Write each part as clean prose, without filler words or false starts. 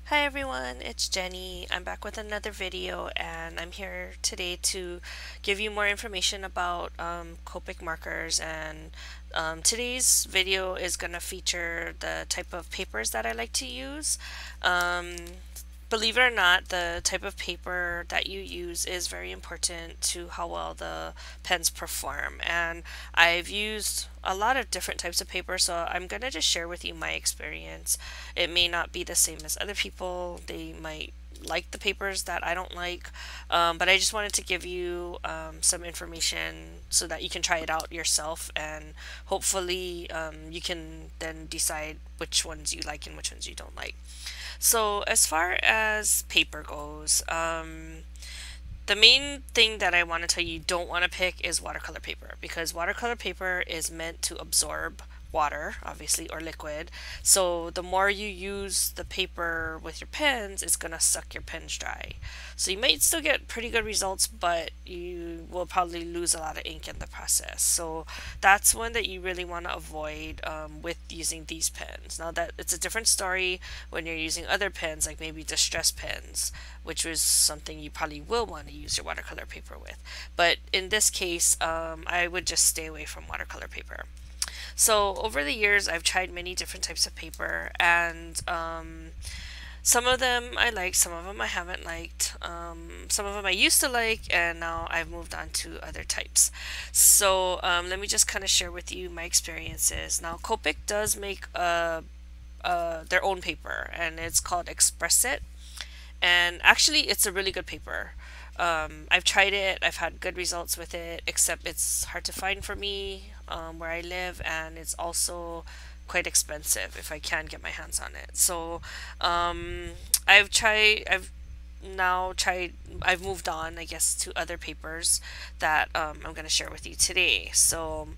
Hi everyone, it's Jenny. I'm back with another video and I'm here today to give you more information about Copic markers, and today's video is going to feature the type of papers that I like to use. Um, Believe it or not, the type of paper that you use is very important to how well the pens perform. And I've used a lot of different types of paper, so I'm going to just share with you my experience. It may not be the same as other people. They might like the papers that I don't like, but I just wanted to give you some information so that you can try it out yourself, and hopefully you can then decide which ones you like and which ones you don't like. So as far as paper goes, the main thing that I want to tell you don't want to pick is watercolor paper, because watercolor paper is meant to absorb water, obviously, or liquid. So the more you use the paper with your pens, it's gonna suck your pens dry. So you might still get pretty good results, but you will probably lose a lot of ink in the process. So that's one that you really want to avoid with using these pens. Now that it's a different story when you're using other pens, like maybe distress pens, which was something you probably will want to use your watercolor paper with. But in this case, I would just stay away from watercolor paper. So over the years, I've tried many different types of paper, and some of them I like, some of them I haven't liked. Some of them I used to like, and now I've moved on to other types. So let me just kind of share with you my experiences. Now, Copic does make their own paper, and it's called Express It. And actually, it's a really good paper. I've tried it, I've had good results with it, except it's hard to find for me where I live, and it's also quite expensive if I can get my hands on it. So I've moved on, I guess, to other papers that I'm going to share with you today. So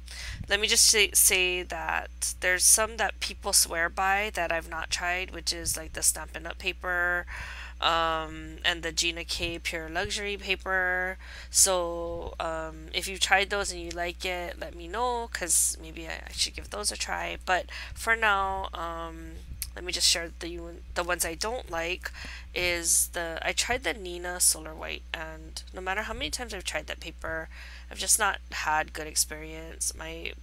let me just say that there's some that people swear by that I've not tried, which is like the Stampin' Up! Paper, and the Gina K Pure Luxury paper. So if you've tried those and you like it, let me know, because maybe I should give those a try. But for now, let me just share the ones I don't like. I tried the Nina Solar White, and no matter how many times I've tried that paper, I've just not had good experience. My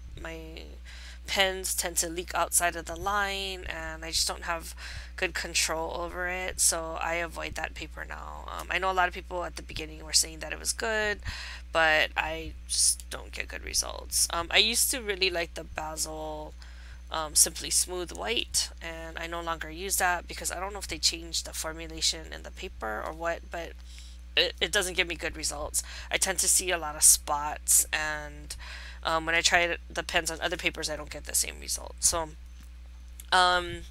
pens tend to leak outside of the line, and I just don't have good control over it, so I avoid that paper now. I know a lot of people at the beginning were saying that it was good, but I just don't get good results. I used to really like the Basil Simply Smooth White, and I no longer use that because I don't know if they changed the formulation in the paper or what, but it doesn't give me good results. I tend to see a lot of spots, and when I try the pens on other papers, I don't get the same result. So um,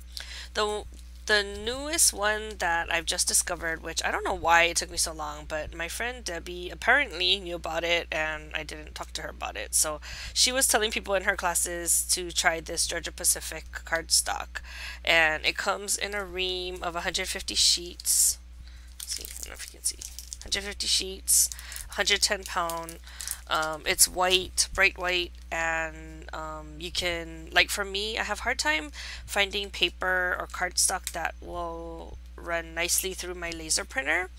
the the newest one that I've just discovered, which I don't know why it took me so long, but my friend Debbie apparently knew about it and I didn't talk to her about it. So she was telling people in her classes to try this Georgia Pacific cardstock, and it comes in a ream of 150 sheets. Let's see, I don't know if you can see. 150 sheets, 110 pound. It's white, bright white, and you can, like for me, I have a hard time finding paper or cardstock that will run nicely through my laser printer.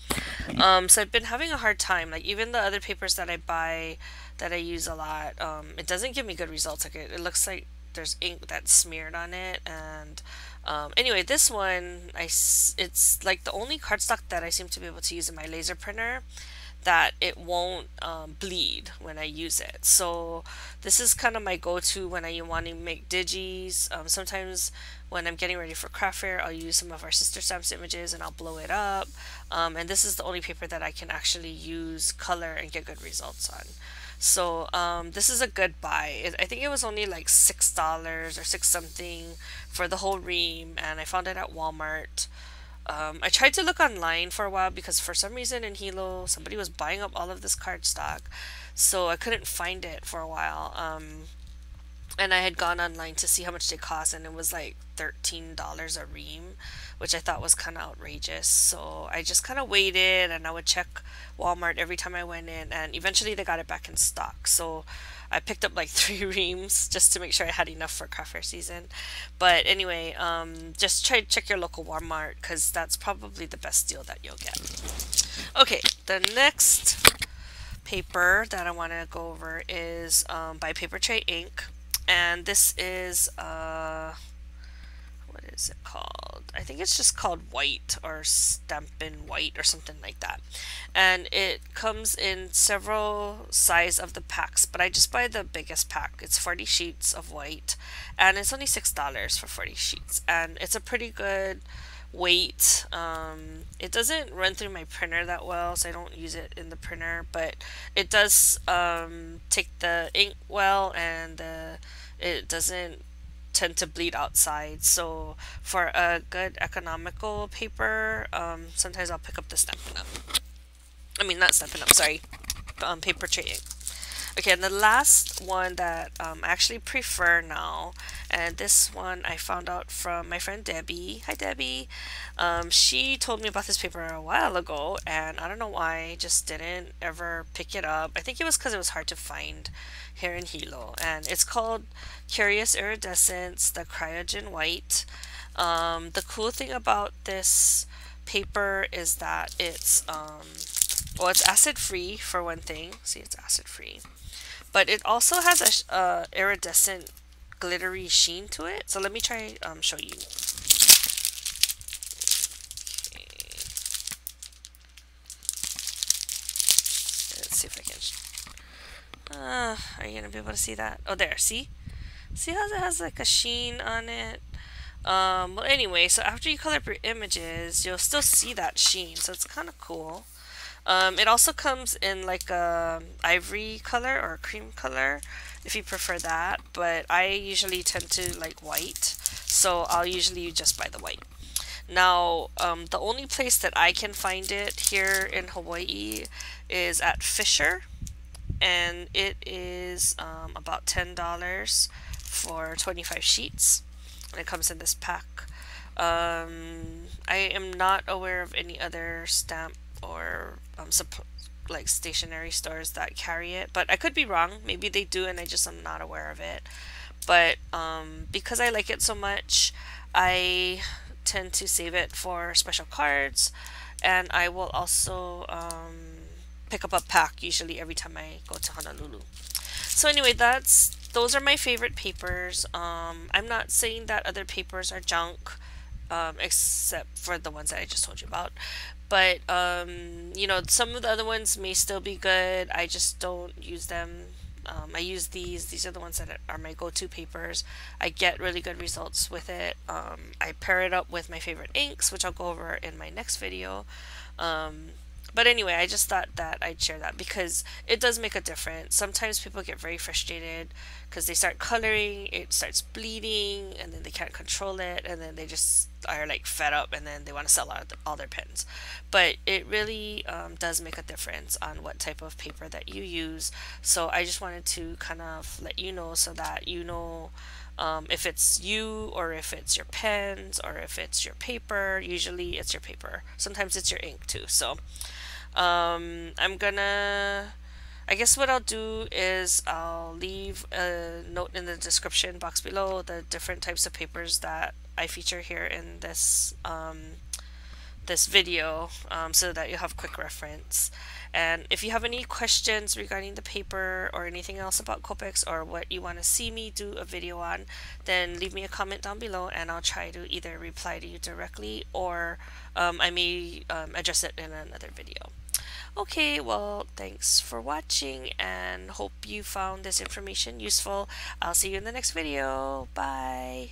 So I've been having a hard time. Like even the other papers that I buy that I use a lot, it doesn't give me good results. Like it looks like there's ink that's smeared on it, and anyway, this one, it's like the only cardstock that I seem to be able to use in my laser printer that it won't bleed when I use it. So this is kind of my go-to when I want to make digis. Sometimes when I'm getting ready for craft fair, I'll use some of our sister stamps images and I'll blow it up. And this is the only paper that I can actually use color and get good results on. So this is a good buy. I think it was only like $6 or six something for the whole ream, and I found it at Walmart. I tried to look online for a while because for some reason in Hilo somebody was buying up all of this cardstock, so I couldn't find it for a while. and I had gone online to see how much they cost, and it was like $13 a ream, which I thought was kind of outrageous. So I just kind of waited, and I would check Walmart every time I went in, and eventually they got it back in stock. So I picked up like three reams just to make sure I had enough for craft fair season. But anyway, just try to check your local Walmart because that's probably the best deal that you'll get. Okay, the next paper that I want to go over is by Paper Tray Ink, and this is what is it called? I think it's just called White or Stampin' White or something like that. And it comes in several size of the packs, but I just buy the biggest pack. It's 40 sheets of white, and it's only $6 for 40 sheets, and it's a pretty good weight. It doesn't run through my printer that well, so I don't use it in the printer, but it does take the ink well, and it doesn't tend to bleed outside. So for a good economical paper, sometimes I'll pick up the Stampin' Up. I mean, not Stampin' Up, sorry, Paper Tray Ink. Okay, and the last one that I actually prefer now, and this one I found out from my friend Debbie. Hi, Debbie. She told me about this paper a while ago, and I don't know why I just didn't ever pick it up. I think it was because it was hard to find here in Hilo, and it's called Curious Iridescence, the Cryogen White. The cool thing about this paper is that it's well, it's acid free for one thing. See, it's acid free, but it also has a iridescent glittery sheen to it. So let me try show you. Okay. Let's see if I can. Are you gonna be able to see that? Oh, there. See how it has like a sheen on it. Well, anyway, so after you color up your images, you'll still see that sheen, so it's kind of cool. It also comes in like a ivory color or a cream color if you prefer that, but I usually tend to like white, so I'll usually just buy the white. Now, the only place that I can find it here in Hawaii is at Fisher, and it is about $10 for 25 sheets, and it comes in this pack. I am not aware of any other stamp or like stationery stores that carry it, but I could be wrong. Maybe they do and I just am not aware of it. But because I like it so much, I tend to save it for special cards, and I will also pick up a pack usually every time I go to Honolulu. So anyway, those are my favorite papers. I'm not saying that other papers are junk, except for the ones that I just told you about. But you know, some of the other ones may still be good. I just don't use them. I use these. These are the ones that are my go-to papers. I get really good results with it. I pair it up with my favorite inks, which I'll go over in my next video. But anyway, I just thought that I'd share that because it does make a difference. Sometimes people get very frustrated because they start coloring, it starts bleeding, and then they can't control it, and then they just are like fed up, and then they want to sell out all their pens. But it really does make a difference on what type of paper that you use. So I just wanted to kind of let you know so that you know if it's you or if it's your pens or if it's your paper. Usually it's your paper. Sometimes it's your ink too. So I guess what I'll do is I'll leave a note in the description box below the different types of papers that I feature here in this this video, so that you'll have quick reference. And if you have any questions regarding the paper or anything else about Copics or what you want to see me do a video on, then leave me a comment down below and I'll try to either reply to you directly or I may address it in another video. Okay, well, thanks for watching and hope you found this information useful. I'll see you in the next video. Bye!